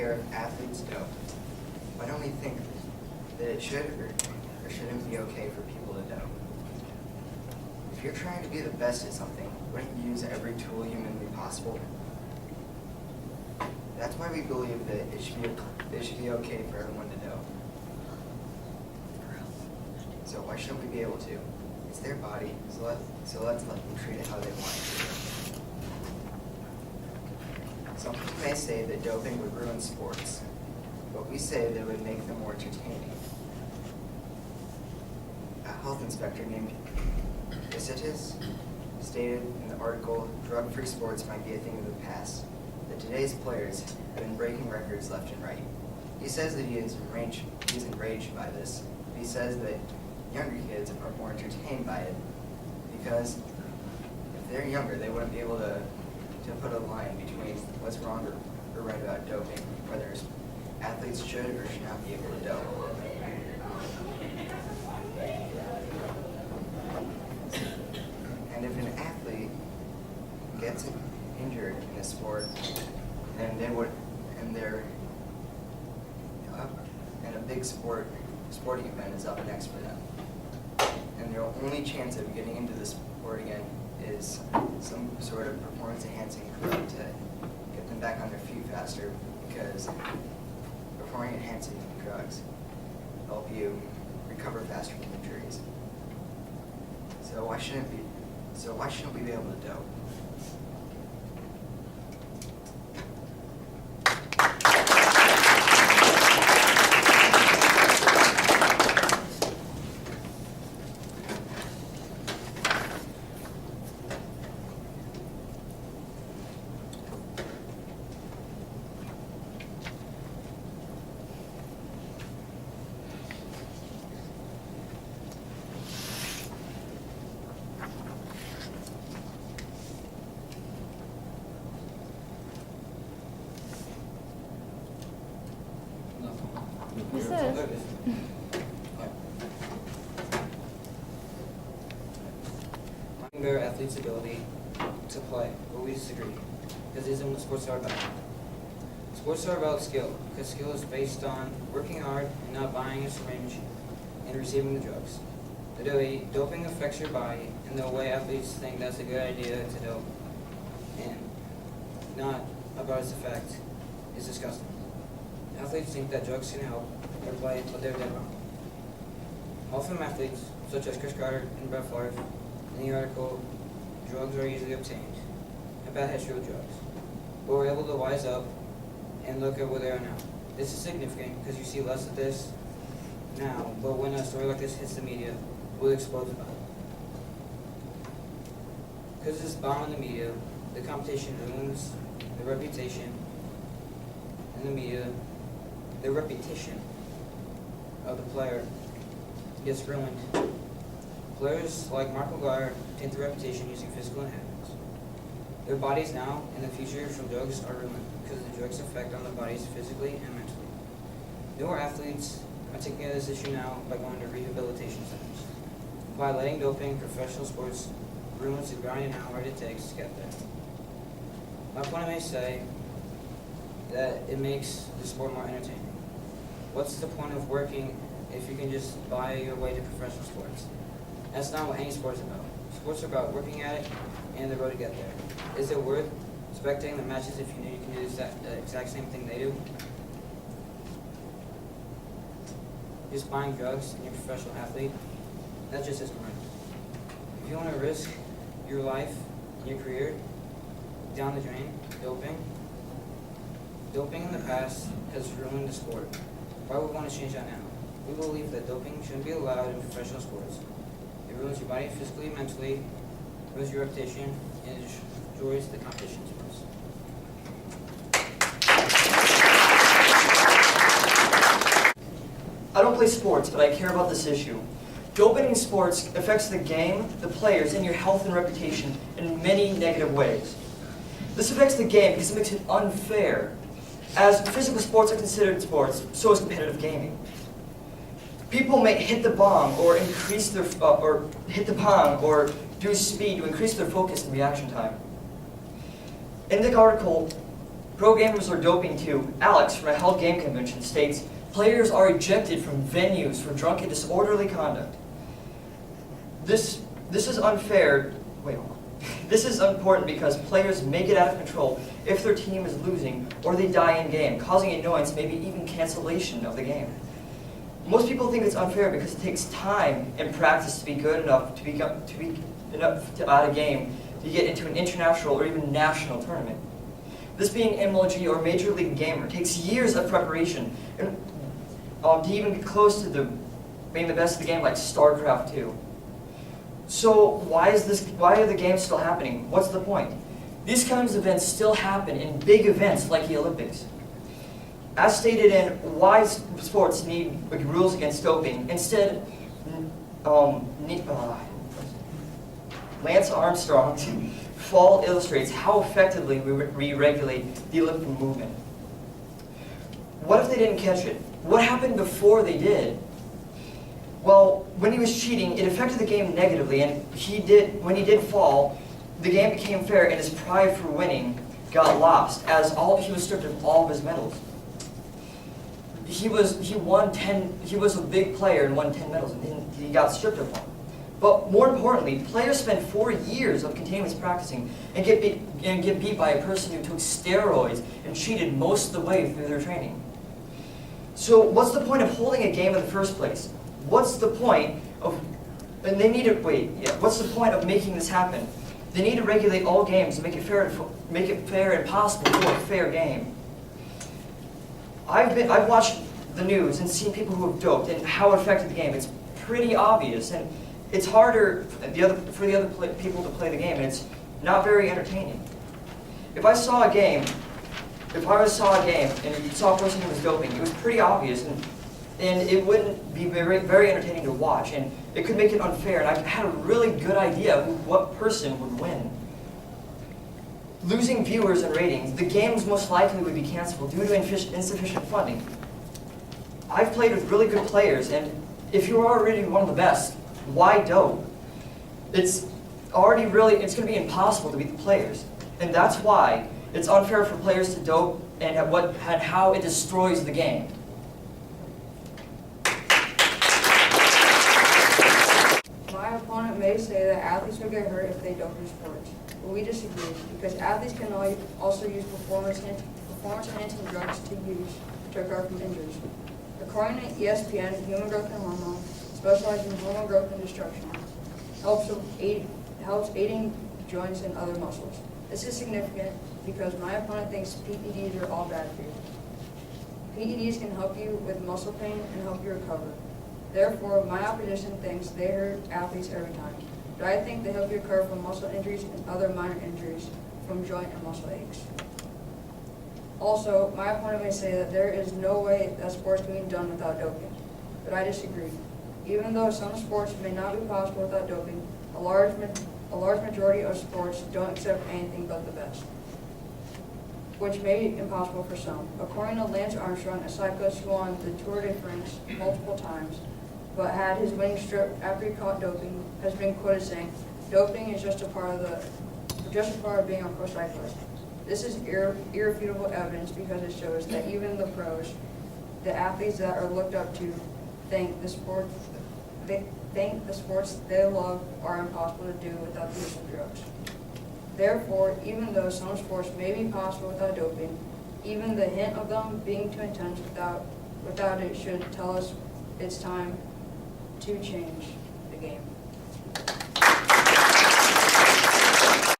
care if athletes dope? Why don't we think that it should or shouldn't be okay for people to dope? If you're trying to be the best at something, wouldn't you use every tool humanly possible? That's why we believe that it should be okay for everyone to dope. So why shouldn't we be able to? It's their body, so let's let them treat it how they want it to. Some people may say that doping would ruin sports, but we say that it would make them more entertaining. A health inspector named Isitis stated in the article, "Drug-free sports might be a thing of the past, that today's players have been breaking records left and right." He says that he is enraged by this. He says that younger kids are more entertained by it because if they're younger, they wouldn't be able to put a line between what's wrong or right about doping, whether athletes should or should not be able to dope. And if an athlete gets injured in a sport, then and a big sporting event is up next for them, and their only chance of getting into the sport again is some sort of performance-enhancing drug to get them back on their feet faster, because performance-enhancing drugs help you recover faster from injuries. So why shouldn't we be able to dope? This is. Their athlete's ability to play, but we disagree, because it isn't what sports are about. Sports are about skill, because skill is based on working hard and not buying a syringe and receiving the drugs. The way doping affects your body, and the way athletes think that's a good idea to dope, and not about its effect, is disgusting. Athletes think that drugs can help their play, but they're dead wrong. Often athletes, such as Chris Carter and Brett Favre, in the article, drugs are easily obtained, a bad history of drugs, but we're able to wise up and look at where they are now. This is significant because you see less of this now, but when a story like this hits the media, we'll explode about it. Because it's bound in the media, the competition ruins the reputation in the media. The reputation of the player gets ruined. Players like Mark McGuire taint their reputation using physical enhancements. Their bodies now and the future from drugs are ruined because of the drugs' effect on their bodies physically and mentally. Newer athletes are taking care of this issue now by going to rehabilitation centers. By letting doping in professional sports ruins the grind and how hard it takes to get there. My opponent may say that it makes the sport more entertaining. What's the point of working if you can just buy your way to professional sports? That's not what any sport is about. Sports are about working at it and the road to get there. Is it worth spectating the matches if you know you can do the exact same thing they do? Just buying drugs and you're a professional athlete, that just isn't right. If you want to risk your life and your career down the drain, doping in the past has ruined the sport. Why would we want to change that now? We believe that doping shouldn't be allowed in professional sports. It ruins your body physically, mentally, ruins your reputation, and it destroys the competition sports. I don't play sports, but I care about this issue. Doping in sports affects the game, the players, and your health and reputation in many negative ways. This affects the game because it makes it unfair. As physical sports are considered sports, so is competitive gaming. People may hit the bomb or increase their hit the pong or do speed to increase their focus and reaction time. In the article, Pro gamers are doping too. Alex from a held game convention states, players are ejected from venues for drunk and disorderly conduct. This is unfair. Wait, hold on. This is important because players may get out of control if their team is losing or they die in game, causing annoyance, maybe even cancellation of the game. Most people think it's unfair because it takes time and practice to be good enough to be out a game to get into an international or even national tournament. This being MLG or Major League Gamer takes years of preparation and to even get close to being the best of the game like StarCraft 2. So why are the games still happening? What's the point? These kinds of events still happen in big events like the Olympics. As stated in Why Sports Need Rules Against Doping, instead, Lance Armstrong's fall illustrates how effectively we regulate the Olympic movement. What if they didn't catch it? What happened before they did? Well, when he was cheating, it affected the game negatively, and when he did fall, the game became fair, and his pride for winning got lost, as he was stripped of all of his medals. He was a big player and won 10 medals, and he got stripped of one. But more importantly, players spend 4 years of continuous practicing and get beat by a person who took steroids and cheated most of the way through their training. So what's the point of holding a game in the first place? What's the point of, what's the point of making this happen? They need to regulate all games and make it fair and possible for a fair game. I've watched the news and seen people who have doped and how it affected the game. It's pretty obvious, and it's harder for the other people to play the game, and it's not very entertaining. If I saw a game and you saw a person who was doping, it was pretty obvious, and it wouldn't be very, very entertaining to watch, and it could make it unfair, and I had a really good idea of what person would win. Losing viewers and ratings, the games most likely would be canceled due to insufficient funding. I've played with really good players, and if you're already one of the best, why dope? It's going to be impossible to beat the players, and that's why it's unfair for players to dope and how it destroys the game. My opponent may say that athletes will get hurt if they dope in sports, but we disagree because athletes can also use performance-enhancing drugs to recover from injuries. According to ESPN, human growth and hormone, specializing in hormone growth and destruction, helps aiding joints and other muscles. This is significant because my opponent thinks PEDs are all bad for you. PEDs can help you with muscle pain and help you recover. Therefore, my opposition thinks they hurt athletes every time, but I think they help you recover from muscle injuries and other minor injuries from joint and muscle aches. Also, my opponent may say that there is no way that sports can be done without doping, but I disagree. Even though some sports may not be possible without doping, a large majority of sports don't accept anything but the best, which may be impossible for some. According to Lance Armstrong, a cyclist who won the Tour de France multiple times, but had his wings stripped after he caught doping, has been quoted saying, "Doping is just a part of being a pro cyclist." This is irrefutable evidence because it shows that even the pros, the athletes that are looked up to, think the sports they love are impossible to do without the use of drugs. Therefore, even though some sports may be possible without doping, even the hint of them being too intense without it should tell us it's time to change the game.